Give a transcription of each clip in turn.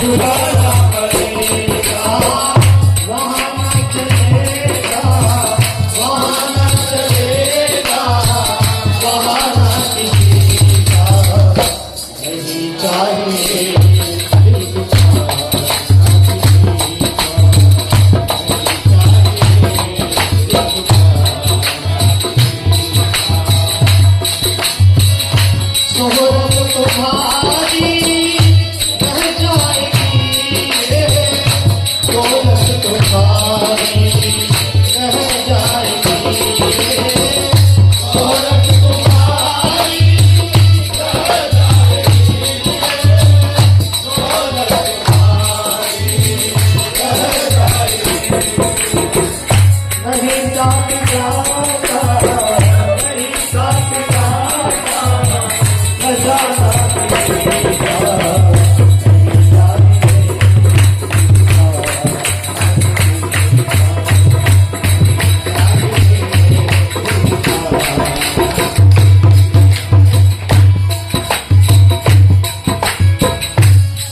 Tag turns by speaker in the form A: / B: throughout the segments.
A: छुड़ाना पड़ेगा, वहाँ न चलेगा, वहाँ न चलेगा, वहाँ न किसी का नहीं चाहिए। शोहरत तुम्हारी रह जाएगी, शोहरत तुम्हारी रह जाएगी, शोहरत तुम्हारी रह जाएगी, शोहरत तुम्हारी रह जाएगी। नहीं जात जाता, नहीं जात जाता, नजारा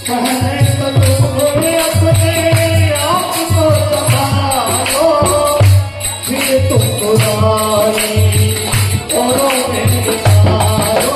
A: कहने तो लोग अपने आप को संभालो, फिर तुम पुरानी औरों में निकालो।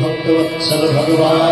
A: भक्तवत्सल भगवान।